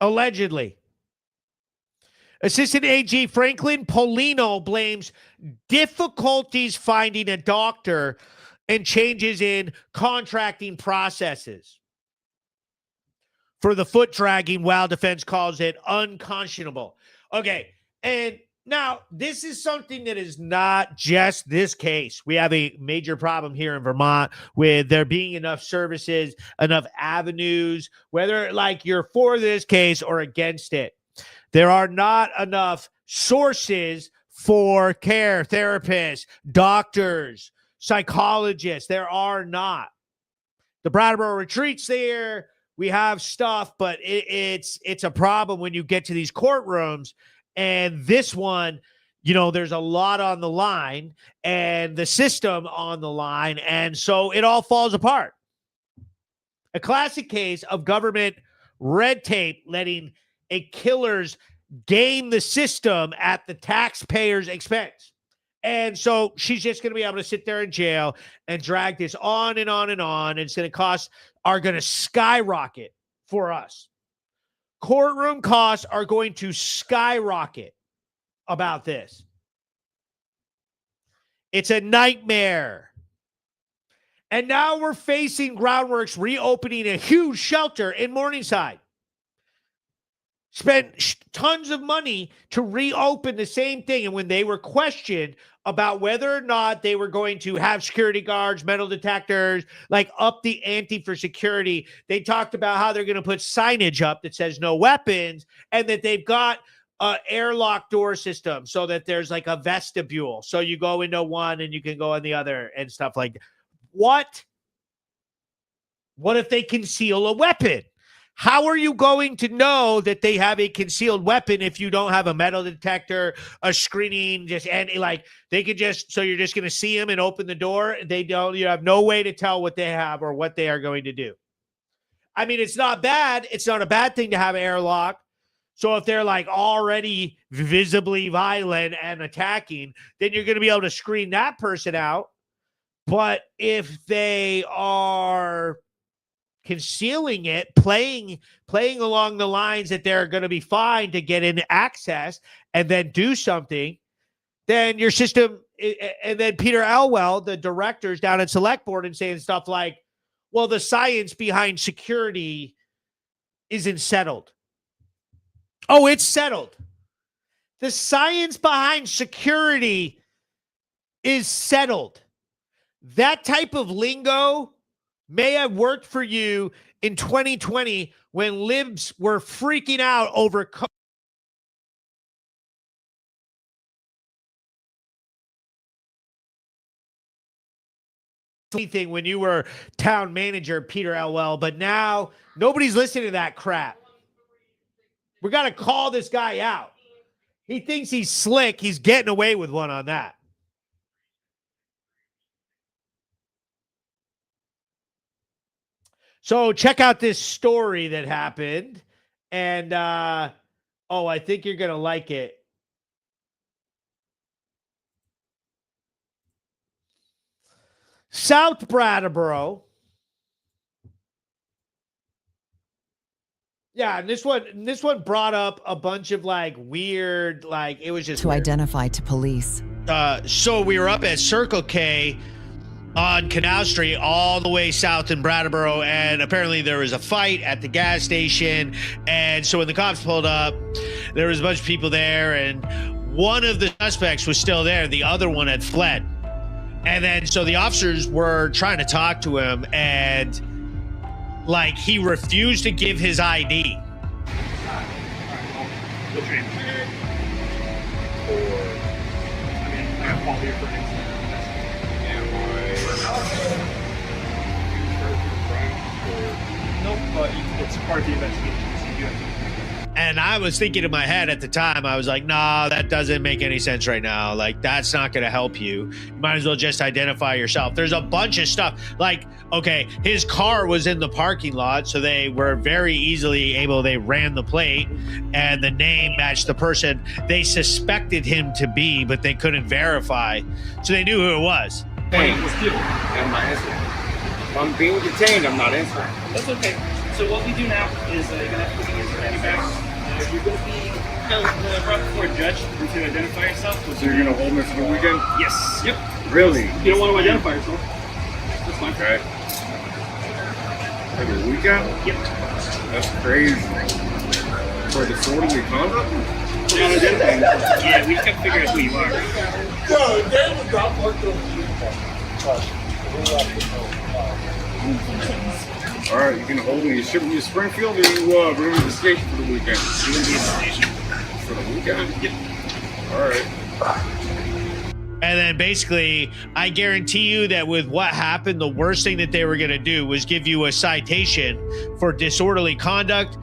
Allegedly. Assistant AG Franklin Polino blames difficulties finding a doctor and changes in contracting processes for the foot dragging, while defense calls it unconscionable. Okay, and now this is something that is not just this case. We have a major problem here in Vermont with there being enough services, enough avenues, whether like you're for this case or against it. There are not enough sources for care, therapists, doctors, psychologists. There are not. The Brattleboro retreats there. We have stuff, but it's a problem when you get to these courtrooms. And this one, there's a lot on the line and the system on the line. And so it all falls apart. A classic case of government red tape letting a killer's game the system at the taxpayer's expense. And so she's just going to be able to sit there in jail and drag this on and on and on. And it's going to costs are going to skyrocket for us. Courtroom costs are going to skyrocket about this. It's a nightmare. And now we're facing Groundworks reopening a huge shelter in Morningside. Spent tons of money to reopen the same thing. And when they were questioned about whether or not they were going to have security guards, metal detectors, like up the ante for security, they talked about how they're going to put signage up that says no weapons and that they've got an airlock door system so that there's like a vestibule. So you go into one and you can go in the other and stuff like that. What? What if they conceal a weapon? How are you going to know that they have a concealed weapon if you don't have a metal detector, a screening, just any like they could just so you're just going to see them and open the door? You have no way to tell what they have or what they are going to do. I mean, it's not bad. It's not a bad thing to have airlock. So if they're like already visibly violent and attacking, then you're going to be able to screen that person out. But if they are concealing it, playing along the lines that they're going to be fine to get in access and then do something, then your system, and then Peter Elwell, the director's down at Select Board and saying stuff like, well, the science behind security isn't settled. Oh, it's settled. The science behind security is settled. That type of lingo may have worked for you in 2020 when libs were freaking out over anything when you were town manager, Peter Elwell, but now nobody's listening to that crap. We got to call this guy out. He thinks he's slick. He's getting away with one on that. So check out this story that happened. And, I think you're going to like it. South Brattleboro. Yeah, and this one brought up a bunch of like weird, like it was just to weird. identify to police. So we were up at Circle K on Canal Street all the way south in Brattleboro, and apparently there was a fight at the gas station. And so when the cops pulled up, there was a bunch of people there, and one of the suspects was still there. The other one had fled. And then so the officers were trying to talk to him, and like he refused to give his ID. What's your name? I got Paul here for an incident. Nope, but it's part of the investigation. So you do have to. And I was thinking in my head at the time, I was like, nah, that doesn't make any sense right now. Like, that's not going to help you. You might as well just identify yourself. There's a bunch of stuff. Like, okay, his car was in the parking lot, so they were very easily able, they ran the plate, and the name matched the person they suspected him to be, but they couldn't verify. So they knew who it was. Hey, I'm not answering. If I'm being detained, I'm not answering. That's okay. So what we do now is you're going to have to put your hands behind your back. You're going to be held brought before a judge to identify yourself. So you're going to hold me for the weekend? Yes. Yep. Really? You don't want to identify yourself. That's fine. Okay. For the weekend? Yep. That's crazy. For disorderly conduct? You're not identifying yourself. Yeah, we just got to figure out who you are. All right, you can hold me. You ship me to Springfield, or you bring me to the station for the weekend? You're going to be at the station. For the weekend? Yep. All right. And then basically, I guarantee you that with what happened, the worst thing that they were going to do was give you a citation for disorderly conduct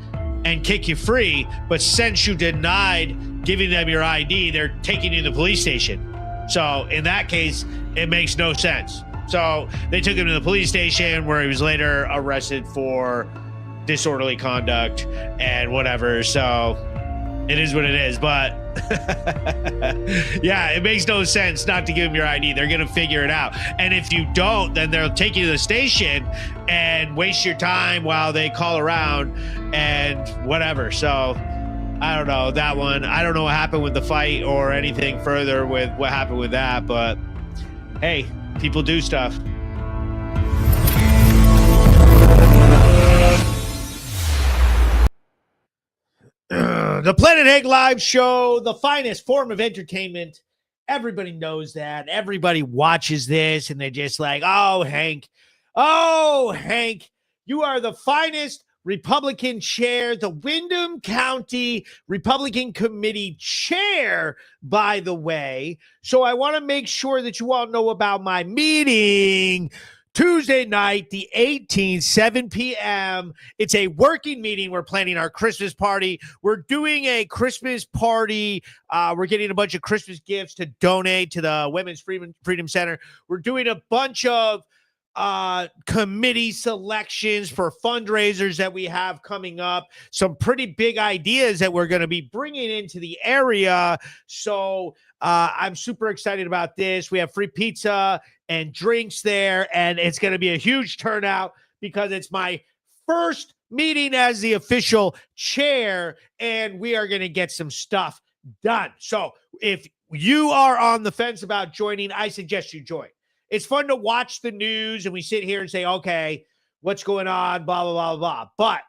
and kick you free. But since you denied giving them your ID, they're taking you to the police station. So in that case, it makes no sense. So they took him to the police station where he was later arrested for disorderly conduct and whatever. So it is what it is. But yeah, it makes no sense not to give him your ID. They're going to figure it out. And if you don't, then they'll take you to the station and waste your time while they call around and whatever. So I don't know that one. I don't know what happened with the fight or anything further with what happened with that. But hey, people do stuff. The Planet Egg Live Show, the finest form of entertainment. Everybody knows that. Everybody watches this and they're just like, oh, Hank, you are the finest Republican chair, the Windham County Republican Committee chair, by the way. So I want to make sure that you all know about my meeting Tuesday night, the 18th, 7 p.m. It's a working meeting. We're planning our Christmas party. We're doing a Christmas party. We're getting a bunch of Christmas gifts to donate to the Women's Freedom Center. We're doing a bunch of committee selections for fundraisers that we have coming up. Some pretty big ideas that we're going to be bringing into the area. So I'm super excited about this. We have free pizza and drinks there, and it's going to be a huge turnout because it's my first meeting as the official chair, and we are going to get some stuff done. So if you are on the fence about joining, I suggest you join. It's fun to watch the news, and we sit here and say, okay, what's going on, blah, blah, blah, blah. But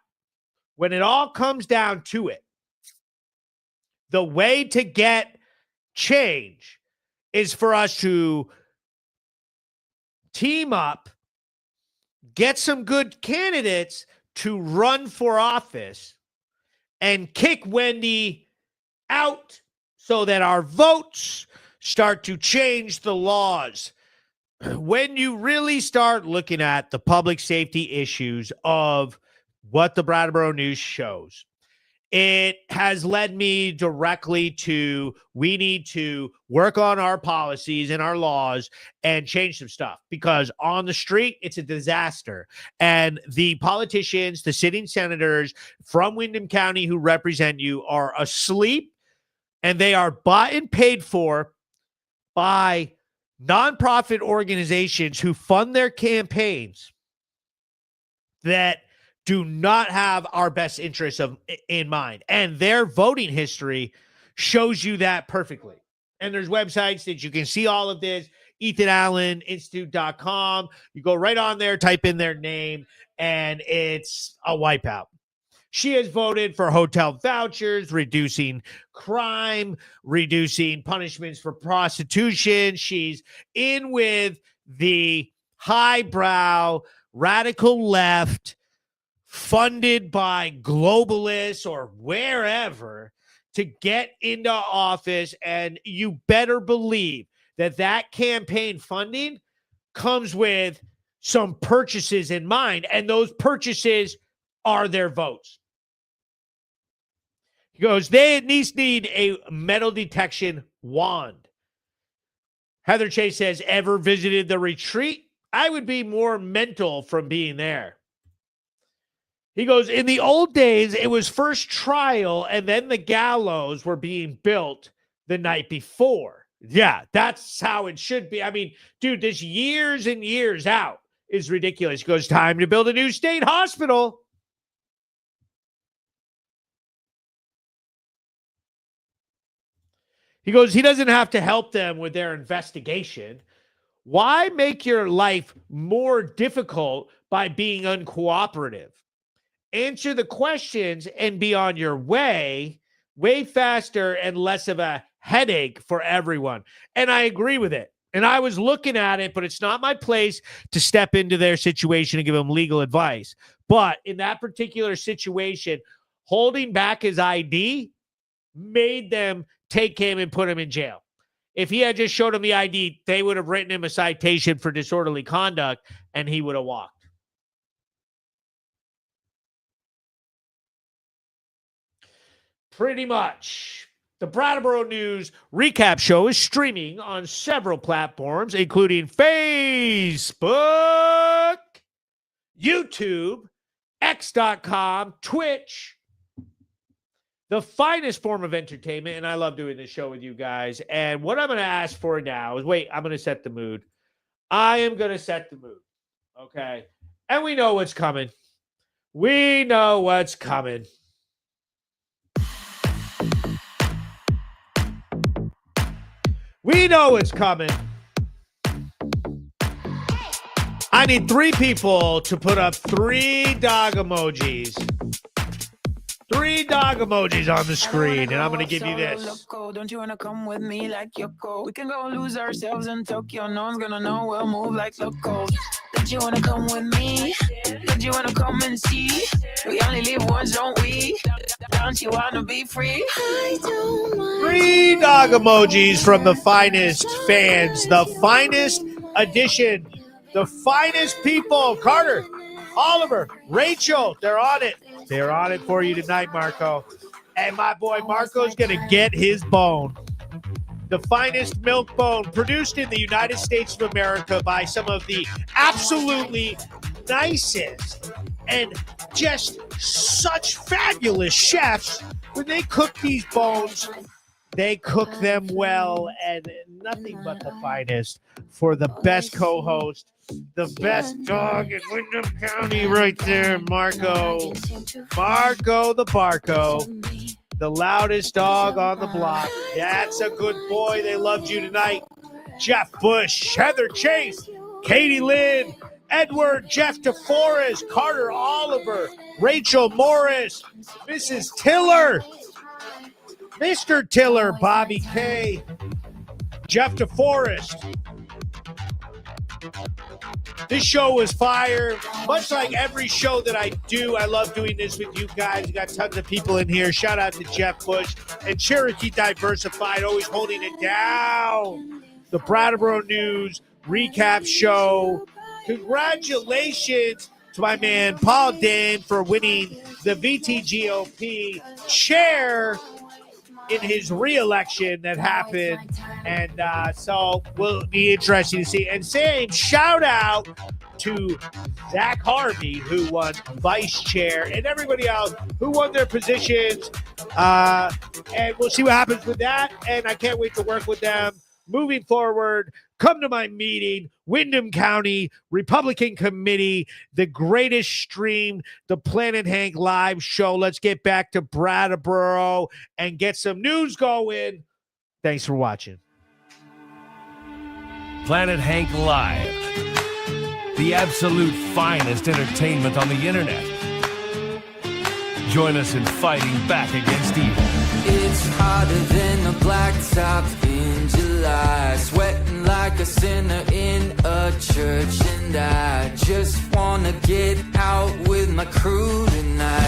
when it all comes down to it, the way to get change is for us to team up, get some good candidates to run for office, and kick Wendy out so that our votes start to change the laws. When you really start looking at the public safety issues of what the Brattleboro News shows, it has led me directly to we need to work on our policies and our laws and change some stuff, because on the street, it's a disaster. And the politicians, the sitting senators from Windham County who represent you are asleep, and they are bought and paid for by nonprofit organizations who fund their campaigns that do not have our best interests in mind. And their voting history shows you that perfectly. And there's websites that you can see all of this, EthanAllenInstitute.com. You go right on there, type in their name, and it's a wipeout. She has voted for hotel vouchers, reducing crime, reducing punishments for prostitution. She's in with the highbrow, radical left, funded by globalists or wherever to get into office. And you better believe that that campaign funding comes with some purchases in mind, and those purchases are their votes. He goes, they at least need a metal detection wand. Heather Chase says, ever visited the retreat? I would be more mental from being there. He goes, in the old days, it was first trial and then the gallows were being built the night before. Yeah, that's how it should be. I mean, dude, this years and years out is ridiculous. He goes, time to build a new state hospital. He goes, he doesn't have to help them with their investigation. Why make your life more difficult by being uncooperative? Answer the questions and be on your way faster and less of a headache for everyone. And I agree with it. And I was looking at it, but it's not my place to step into their situation and give them legal advice. But in that particular situation, holding back his ID made them take him and put him in jail. If he had just showed him the ID, they would have written him a citation for disorderly conduct, and he would have walked. Pretty much. The Brattleboro News recap show is streaming on several platforms, including Facebook, YouTube, X.com, Twitch. The finest form of entertainment, and I love doing this show with you guys. And what I'm going to ask for now is, I'm going to set the mood. I am going to set the mood, okay? And we know what's coming. We know what's coming. We know it's coming. I need 3 people to put up 3 dog emojis. 3 dog emojis on the screen, and I'm going to give you this. Don't you want to come with me like Yoko? We can go lose ourselves in Tokyo. No one's going to know we'll move like locals. Don't you want to come with me? Don't you want to come and see? We only live once, don't we? Don't you want to be free? 3 dog emojis from the finest fans, the finest edition, the finest people. Carter, Oliver, Rachel, they're on it. They're on it for you tonight, Marco. And my boy Marco's going to get his bone. The finest milk bone produced in the United States of America by some of the absolutely nicest and just such fabulous chefs. When they cook these bones, they cook them well, and nothing but the finest for the best co-host, the best dog in Windham County right there, Marco. Marco the Barco, the loudest dog on the block. That's a good boy. They loved you tonight. Jeff Bush, Heather Chase, Katie Lynn, Edward, Jeff DeForest, Carter Oliver, Rachel Morris, Mrs. Tiller, Mr. Tiller, Bobby K, Jeff DeForest. This show was fire. Much like every show that I do, I love doing this with you guys. You got tons of people in here. Shout out to Jeff Bush and Cherokee Diversified, always holding it down. The Brattleboro News recap show. Congratulations to my man Paul Dan for winning the VTGOP chair in his re-election that happened, and so will be interesting to see. And same shout out to Zach Harvey, who won vice chair, and everybody else who won their positions, and we'll see what happens with that, and I can't wait to work with them moving forward. Come to my meeting, Windham County Republican Committee, the greatest stream, the Planet Hank live show. Let's get back to Brattleboro and get some news going. Thanks for watching. Planet Hank Live, the absolute finest entertainment on the internet. Join us in fighting back against evil. It's hotter than a blacktop in July, sweating like a sinner in a church, and I just wanna get out with my crew tonight.